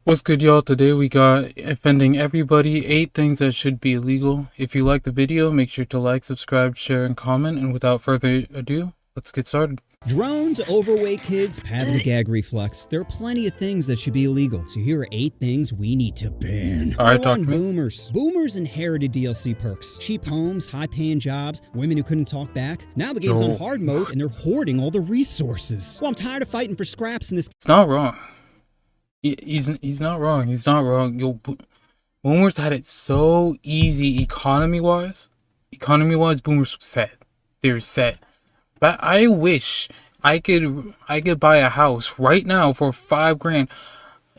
What's good, y'all? Today we got Offending Everybody, 8 things that should be illegal. If you like the video, make sure to like, subscribe, share, and comment. And without further ado, let's get started. Drones, overweight kids, having a gag reflex. There are plenty of things that should be illegal. So here are 8 things we need to ban. All right, Number 1, talk to me. boomers. Boomers inherited DLC perks. Cheap homes, high-paying jobs, women who couldn't talk back. Now the game's on hard mode and they're hoarding all the resources. Well, I'm tired of fighting for scraps in this. It's not wrong. He's not wrong. He's not wrong. Yo, boomers had it so easy economy-wise. Economy-wise, boomers were set. They're set. But I wish I could buy a house right now for $5,000.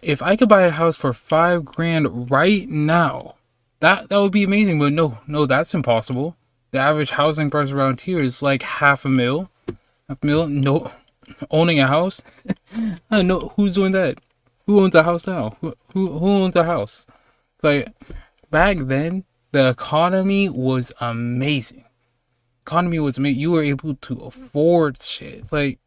If I could buy a house for $5,000 right now, that would be amazing. But no, that's impossible. The average housing price around here is like $500,000. $500,000. No, owning a house. I don't know who's doing that. Who owns a house now? Who owns a house? Like back then, the economy was amazing. You were able to afford shit. Like,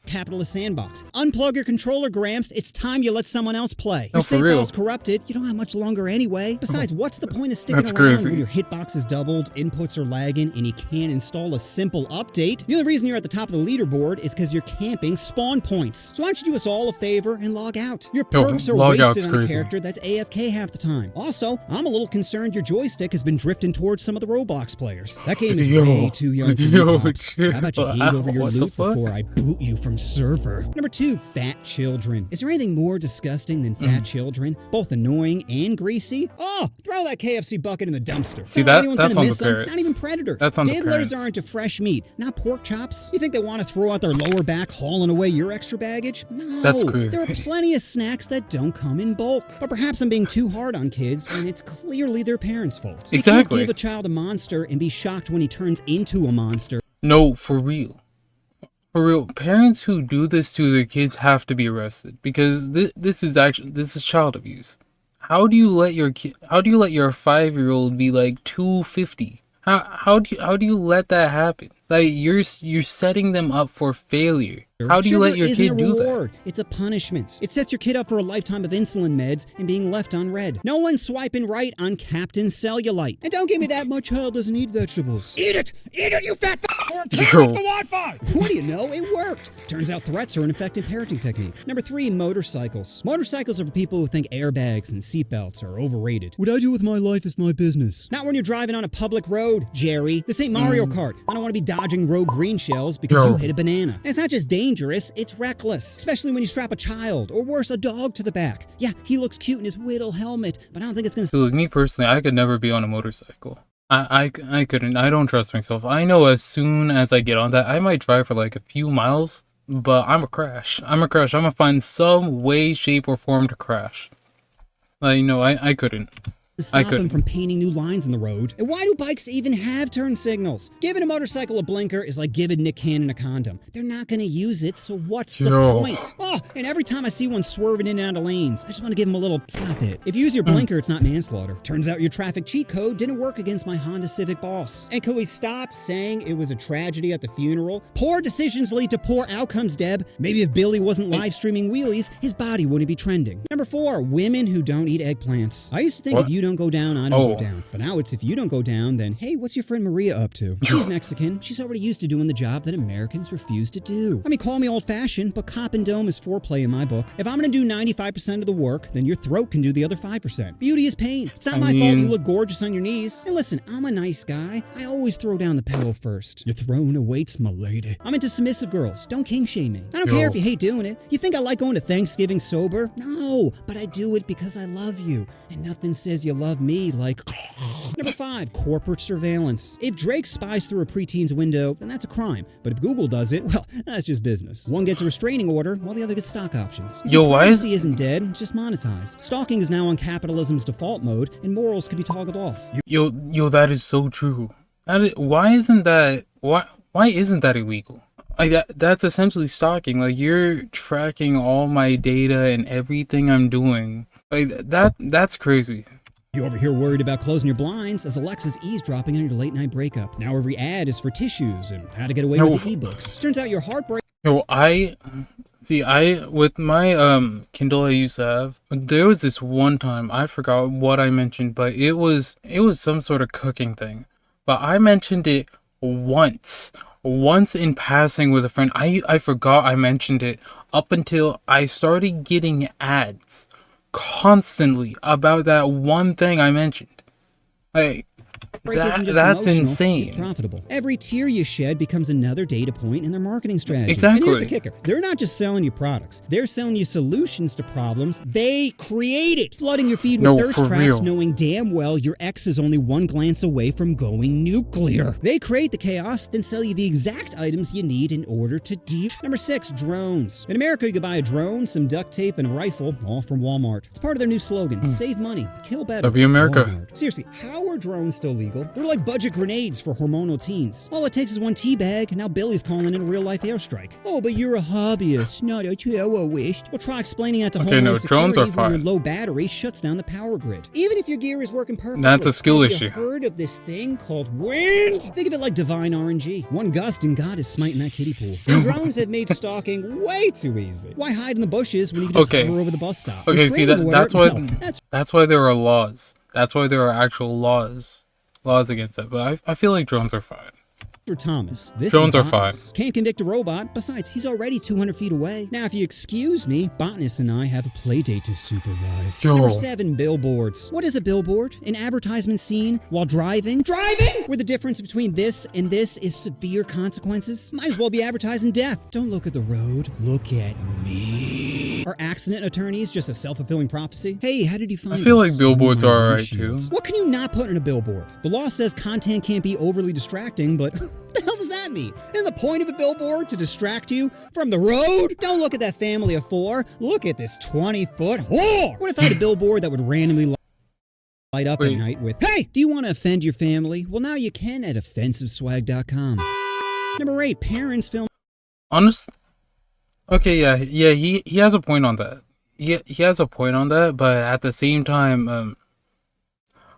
Capitalist sandbox. Unplug your controller, Gramps. It's time you let someone else play. No, Your for save real. file's corrupted. You don't have much longer anyway. Besides, what's the point of sticking That's around crazy. when your hitbox is doubled, inputs are lagging, and you can't install a simple update? The only reason you're at the top of the leaderboard is because you're camping spawn points. So why don't you do us all a favor and log out? Your Yo, perks are log out's wasted on a crazy. character that's AFK half the time. Also, I'm a little concerned your joystick has been drifting towards some of the Roblox players. That game is way too young for you, Pops. How about you hand over your what the loot fuck? before I boot you from server? Number 2, fat children. Is there anything more disgusting than fat children? Both annoying and greasy? Oh, throw that KFC bucket in the dumpster. See, Not that- anyone's that's gonna on the miss 'em, parents. Not even predators. That's on the Diddlers parents. are into fresh meat, not pork chops. You think they want to throw out their lower back hauling away your extra baggage? No. That's crazy. There are plenty of snacks that don't come in bulk. But perhaps I'm being too hard on kids when it's clearly their parents' fault. You can't Exactly. give a child a monster and be shocked when he turns into a monster. no, for real. For real, parents who do this to their kids have to be arrested because this is child abuse. How do you let your 5-year-old be like 250? How do you let that happen? Like you're setting them up for failure. How do you let your Sugar kid isn't do a that? reward. It's a punishment. It sets your kid up for a lifetime of insulin meds and being left on red. No one's swiping right on Captain Cellulite. And don't give me that my child doesn't eat vegetables. Eat it! Eat it, you fat f***! Or turn Yo. off the Wi-Fi! What do you know? It worked! Turns out threats are an effective parenting technique. Number 3, motorcycles. Motorcycles are for people who think airbags and seatbelts are overrated. What I do with my life is my business. Not when you're driving on a public road, Jerry. This ain't Mario Kart. I don't want to be dodging rogue green shells because Yo. you hit a banana. And it's not just dangerous, it's reckless. Especially when you strap a child, or worse, a dog to the back. Yeah, he looks cute in his Whittle helmet, but I don't think it's gonna So like me personally, I could never be on a motorcycle. I couldn't. I don't trust myself. I know as soon as I get on that, I might drive for like a few miles, but I'm a crash. I'm gonna find some way, shape, or form to crash. Like, no, I couldn't. stop him couldn't. from painting new lines in the road. And why do bikes even have turn signals? Giving a motorcycle a blinker is like giving Nick Cannon a condom. They're not gonna use it, so what's the Yo. point? Oh, and every time I see one swerving in and out of lanes, I just want to give him a little stop it. If you use your blinker, it's not manslaughter. Turns out your traffic cheat code didn't work against my Honda Civic boss. And can we stop saying it was a tragedy at the funeral? Poor decisions lead to poor outcomes, Deb. Maybe if Billy wasn't live streaming wheelies, his body wouldn't be trending. Number 4, women who don't eat eggplants. I used to think What? if you don't go down, I don't Oh. go down. But now it's if you don't go down, then hey, what's your friend Maria up to? She's Mexican. She's already used to doing the job that Americans refuse to do. I mean, call me old-fashioned, but cop and dome is foreplay in my book. If I'm gonna do 95% of the work, then your throat can do the other 5%. Beauty is pain. It's not my fault you look gorgeous on your knees. And listen, I'm a nice guy. I always throw down the pillow first. Your throne awaits, my lady. I'm into submissive girls. Don't king shame me. I don't care if you hate doing it. You think I like going to Thanksgiving sober? No, but I do it because I love you. And nothing says you love me like... Number 5, corporate surveillance. If Drake spies through a preteen's window, then that's a crime. But if Google does it, well, that's just business. One gets a restraining order, while the other gets stock options. You see, Yo, why is- privacy isn't dead, it's just monetized. Stalking is now on capitalism's default mode, and morals can be toggled off. Yo, that is so true. Why isn't that illegal? Like that's essentially stalking. Like you're tracking all my data and everything I'm doing. Like that's crazy. You over here worried about closing your blinds as Alexa's eavesdropping on your late night breakup. Now every ad is for tissues and how to get away with the ebooks. Turns out your heartbreak. Yo, with my Kindle I used to have, there was this one time, I forgot what I mentioned, but it was some sort of cooking thing. But I mentioned it once in passing with a friend. I forgot I mentioned it up until I started getting ads constantly about that one thing I mentioned. Like, Break isn't just that's emotional, insane. it's profitable. Every tear you shed becomes another data point in their marketing strategy. Exactly. And here's the kicker. They're not just selling you products. They're selling you solutions to problems they created. Flooding your feed with No, thirst for traps real. knowing damn well your ex is only one glance away from going nuclear. They create the chaos, then sell you the exact items you need in order to deal. Number 6, drones. In America, you can buy a drone, some duct tape, and a rifle, all from Walmart. It's part of their new slogan, save money, kill better. W America. Walmart. Seriously, how are drones still legal? They're like budget grenades for hormonal teens. All it takes is one tea bag, and now Billy's calling in a real-life airstrike. Oh, but you're a hobbyist, not a terrorist. Well, try explaining that to Okay, Homeland no, drones are Security when your fine. low battery shuts down the power grid. Even if your gear is working perfectly. That's a skill have issue. You heard of this thing called wind? Think of it like divine RNG. One gust and God is smiting that kiddie pool. And drones have made stalking way too easy. Why hide in the bushes when you can just Okay. hover over the bus stop? Okay, see, Restraining order? that's why No, that's that's why there are laws. That's why there are actual laws against it. But I feel like drones are fine. for Thomas. This Drones is are fine. Botanist. Can't convict a robot. Besides, he's already 200 feet away. Now, if you excuse me, Botanist and I have a play date to supervise. Yo. Number 7, billboards. What is a billboard? An advertisement scene while driving? Driving! Where the difference between this and this is severe consequences? Might as well be advertising death. Don't look at the road. Look at me. Are accident attorneys just a self-fulfilling prophecy? Hey, how did you find I feel this? like billboards Oh, my are alright windshields. too. What can you not put in a billboard? The law says content can't be overly distracting, but what the hell does that mean? Isn't the point of a billboard to distract you from the road? Don't look at that family of 4. Look at this 20-foot whore. What if I had a billboard that would randomly light up at Wait. night with, "Hey, do you want to offend your family?" Well, now you can at offensiveswag.com. Number 8, parents film. Honest. Okay, yeah, he has a point on that. He has a point on that, but at the same time,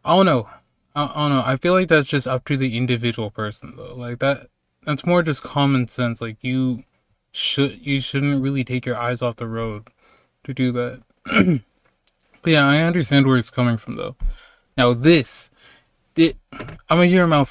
I don't know. I don't know. I feel like that's just up to the individual person though. Like that's more just common sense. Like you shouldn't really take your eyes off the road to do that. But yeah, I understand where he's coming from though. Now I'm gonna hear him out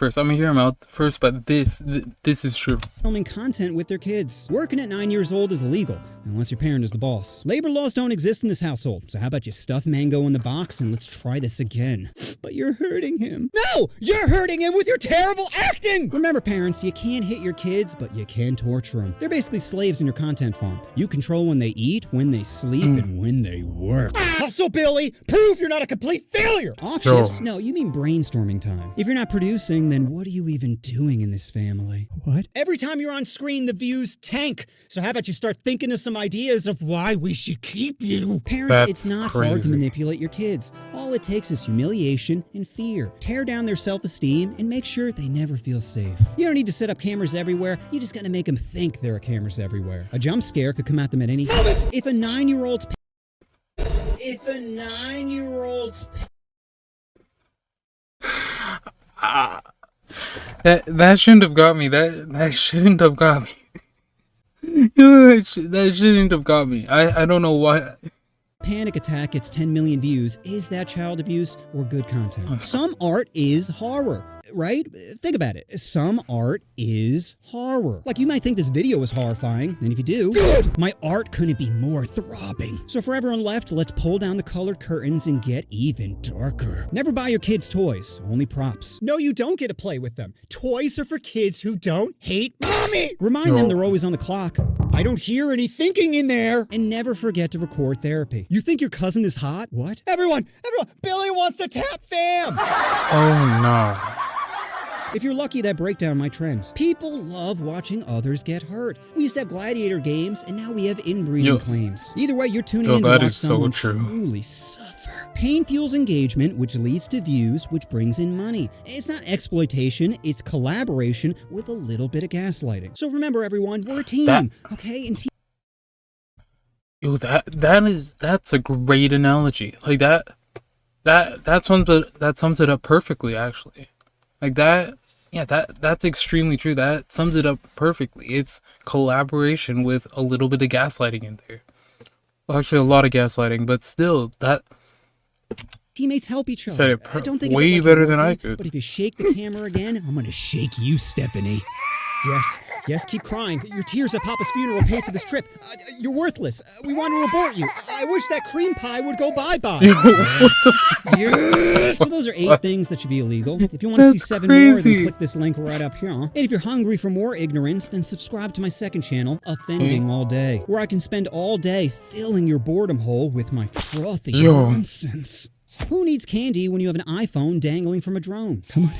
first. But this is true. Filming content with their kids. Working at 9 years old is illegal, unless your parent is the boss. Labor laws don't exist in this household, so how about you stuff Mango in the box and let's try this again. But you're hurting him. No! You're hurting him with your terrible acting! Remember, parents, you can't hit your kids, but you can torture them. They're basically slaves in your content farm. You control when they eat, when they sleep, and when they work. Hustle, Billy! Prove you're not a complete failure! Off Sure. shifts? No, you mean brainstorming time. If you're not producing, then what are you even doing in this family? What? Every time you're on screen, the views tank. So how about you start thinking of some ideas of why we should keep you? Parents, That's it's not hard to crazy. manipulate your kids. All it takes is humiliation and fear. Tear down their self-esteem and make sure they never feel safe. You don't need to set up cameras everywhere. You just gotta make them think there are cameras everywhere. A jump scare could come at them at any moment. If a 9-year-old's That shouldn't have got me. That shouldn't have got me. That shouldn't have got me. I don't know why. panic attack gets 10 million views, is that child abuse or good content? Some art is horror, right? Think about it. Some art is horror. Like, you might think this video is horrifying, and if you do, good! My art couldn't be more throbbing. So for everyone left, let's pull down the colored curtains and get even darker. Never buy your kids toys, only props. No, you don't get to play with them. Toys are for kids who don't hate mommy! Remind them they're always on the clock. I don't hear any thinking in there. And never forget to record therapy. You think your cousin is hot? What? Everyone, Billy wants to tap fam! Oh no. If you're lucky, that breakdown might trend. People love watching others get hurt. We used to have gladiator games, and now we have inbreeding Yo. claims. Either way, you're tuning Yo, in to that watch is so someone true. truly suffer. Pain fuels engagement, which leads to views, which brings in money. It's not exploitation, it's collaboration with a little bit of gaslighting. So remember, everyone, we're a team, okay? And Yo, that's a great analogy. Like that sums it up perfectly, actually. Like that Yeah, that's extremely true. That sums it up perfectly. It's collaboration with a little bit of gaslighting in there. Well, actually, a lot of gaslighting, but still, that Teammates help each other. said it Don't think of way it like better you're than I working, could. But if you shake the camera again, I'm gonna shake you, Stephanie. Yes, keep crying. Your tears at Papa's funeral paid for this trip. You're worthless. We want to abort you. I wish that cream pie would go bye-bye. Yes. So those are 8 things that should be illegal. If you want to see 7 more, then click this link right up here. And if you're hungry for more ignorance, then subscribe to my second channel, Offending All Day, where I can spend all day filling your boredom hole with my frothy nonsense. Who needs candy when you have an iPhone dangling from a drone? Come on.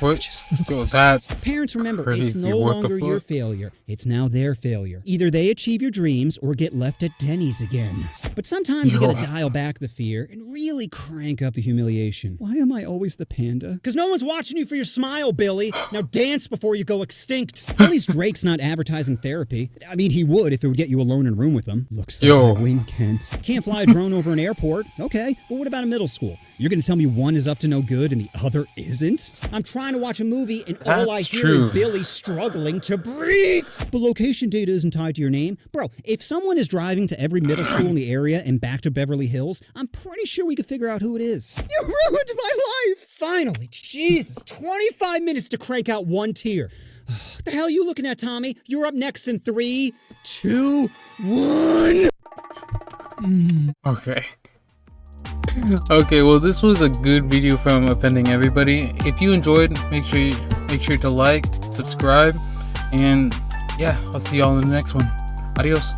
What? That's Parents, remember, crazy. it's no What the longer your fuck? failure. It's now their failure. Either they achieve your dreams or get left at Denny's again. But sometimes you gotta dial back the fear and really crank up the humiliation. Why am I always the panda? Because no one's watching you for your smile, Billy. Now dance before you go extinct. At least Drake's not advertising therapy. I mean, he would if it would get you alone in a room with him. Looks like I win, Ken. Can't fly a drone over an airport. Okay, well, what about a middle school? You're gonna tell me one is up to no good and the other isn't? I'm trying to watch a movie and all I hear is Billy struggling to breathe. But location data isn't tied to your name. Bro, if someone is driving to every middle school in the area and back to Beverly Hills, I'm pretty sure we could figure out who it is. You ruined my life! Finally, Jesus, 25 minutes to crank out 1 tear. What the hell are you looking at, Tommy? You're up next in 3, 2, 1. Okay. Okay, well, this was a good video from Offending Everybody. If you enjoyed, make sure to like, subscribe, and yeah, I'll see y'all in the next one. Adios.